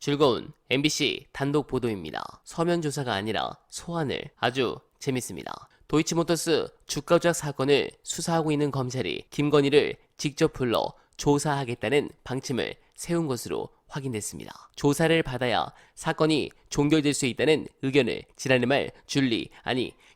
즐거운 MBC 단독 보도입니다. 서면 조사가 아니라 소환을. 아주 재밌습니다. 도이치모터스 주가 조작 사건을 수사하고 있는 검찰이 김건희를 직접 불러 조사하겠다는 방침을 세운 것으로 확인됐습니다. 조사를 받아야 사건이 종결될 수 있다는 의견을 지난해 말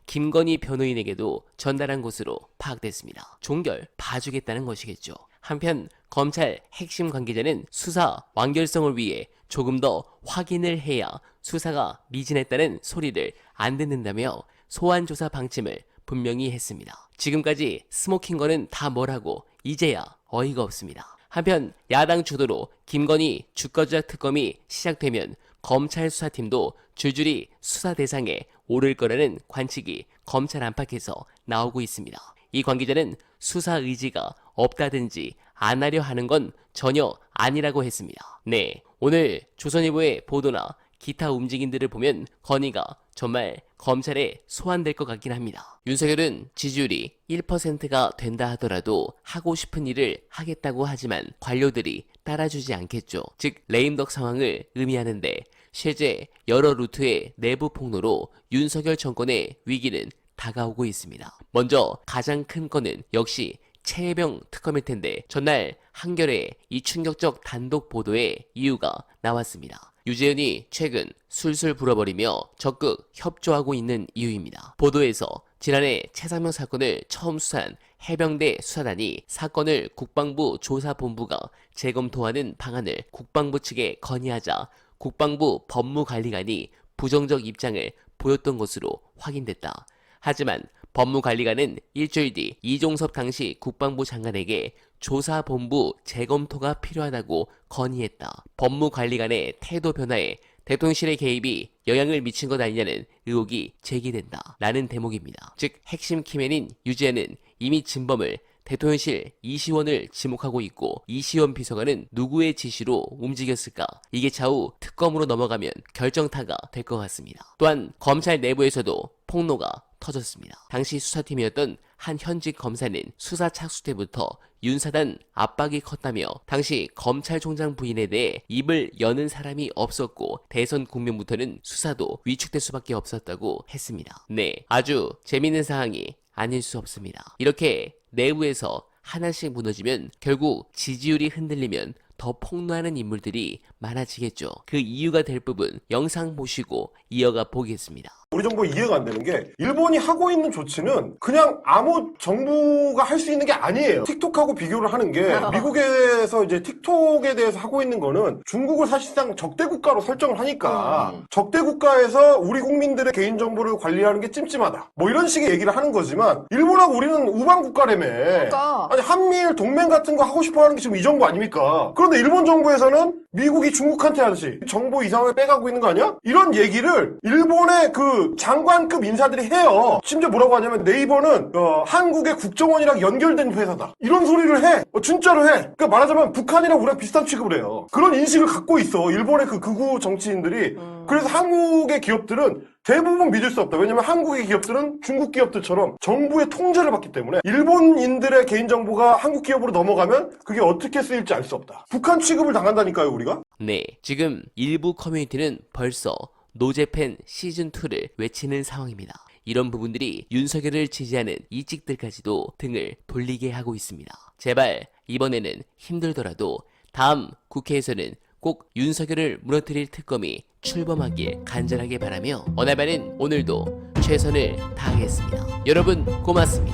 김건희 변호인에게도 전달한 것으로 파악됐습니다. 종결 봐주겠다는 것이겠죠. 한편 검찰 핵심 관계자는 수사 완결성을 위해 조금 더 확인을 해야 수사가 미진했다는 소리를 안 듣는다며 소환 조사 방침을 분명히 했습니다. 지금까지 스모킹 거는 다 뭐라고 이제야 어이가 없습니다. 한편 야당 주도로 김건희 주가 조작 특검이 시작되면 검찰 수사팀도 줄줄이 수사 대상에 오를 거라는 관측이 검찰 안팎에서 나오고 있습니다. 이 관계자는 수사 의지가 없다든지 안 하려 하는 건 전혀 아니라고 했습니다. 네, 오늘 조선일보의 보도나 기타 움직임들을 보면 건희가 정말 검찰에 소환될 것 같긴 합니다. 윤석열은 지지율이 1%가 된다 하더라도 하고 싶은 일을 하겠다고 하지만 관료들이 따라주지 않겠죠. 즉 레임덕 상황을 의미하는데 실제 여러 루트의 내부 폭로로 윤석열 정권의 위기는 다가오고 있습니다. 먼저 가장 큰 건은 역시 최혜병 특검일 텐데 전날 한겨레 이 충격적 단독 보도에 이유가 나왔습니다. 유재현이 최근 술술 불어버리며 적극 협조하고 있는 이유입니다. 보도에서 지난해 최상명 사건을 처음 수사한 해병대 수사단이 사건을 국방부 조사본부가 재검토하는 방안을 국방부 측에 건의하자 국방부 법무관리관이 부정적 입장을 보였던 것으로 확인됐다. 하지만 법무관리관은 일주일 뒤 이종섭 당시 국방부 장관에게 조사본부 재검토가 필요하다고 건의했다. 법무관리관의 태도 변화에 대통령실의 개입이 영향을 미친 것 아니냐는 의혹이 제기된다. 라는 대목입니다. 즉 핵심 키맨인 유재현은 이미 진범을 대통령실 이시원을 지목하고 있고 이시원 비서관은 누구의 지시로 움직였을까? 이게 차후 특검으로 넘어가면 결정타가 될 것 같습니다. 또한 검찰 내부에서도 폭로가 터졌습니다. 당시 수사팀이었던 한 현직 검사는 수사 착수 때부터 윤사단 압박이 컸다며 당시 검찰총장 부인에 대해 입을 여는 사람이 없었고 대선 국면부터는 수사도 위축될 수밖에 없었다고 했습니다. 네, 아주 재밌는 사항이 아닐 수 없습니다. 이렇게 내부에서 하나씩 무너지면 결국 지지율이 흔들리면 더 폭로하는 인물들이 많아지겠죠. 그 이유가 될 부분 영상 보시고 이어가 보겠습니다. 우리 정부 이해가 안 되는 게 일본이 하고 있는 조치는 그냥 아무 정부가 할 수 있는 게 아니에요. 틱톡하고 비교를 하는 게 미국에서 이제 틱톡에 대해서 하고 있는 거는 중국을 사실상 적대 국가로 설정을 하니까 적대 국가에서 우리 국민들의 개인정보를 관리하는 게 찜찜하다. 뭐 이런 식의 얘기를 하는 거지만 일본하고 우리는 우방 국가라며. 그러니까. 아니 한미일 동맹 같은 거 하고 싶어 하는 게 지금 이 정부 아닙니까? 그런데 일본 정부에서는 미국이 중국한테 하듯이 정보 이상을 빼가고 있는 거 아니야? 이런 얘기를 일본의 그 장관급 인사들이 해요. 심지어 뭐라고 하냐면 네이버는 한국의 국정원이랑 연결된 회사다. 이런 소리를 해. 진짜로 해. 그러니까 말하자면 북한이랑 우리랑 비슷한 취급을 해요. 그런 인식을 갖고 있어. 일본의 그 극우 정치인들이. 그래서 한국의 기업들은 대부분 믿을 수 없다. 왜냐면 한국의 기업들은 중국 기업들처럼 정부의 통제를 받기 때문에 일본인들의 개인정보가 한국 기업으로 넘어가면 그게 어떻게 쓰일지 알 수 없다. 북한 취급을 당한다니까요, 우리가? 네, 지금 일부 커뮤니티는 벌써 노제팬 시즌2를 외치는 상황입니다. 이런 부분들이 윤석열을 지지하는 이직들까지도 등을 돌리게 하고 있습니다. 제발 이번에는 힘들더라도 다음 국회에서는 꼭 윤석열을 무너뜨릴 특검이 출범하길 간절하게 바라며 어날바는 오늘도 최선을 다하겠습니다. 여러분 고맙습니다.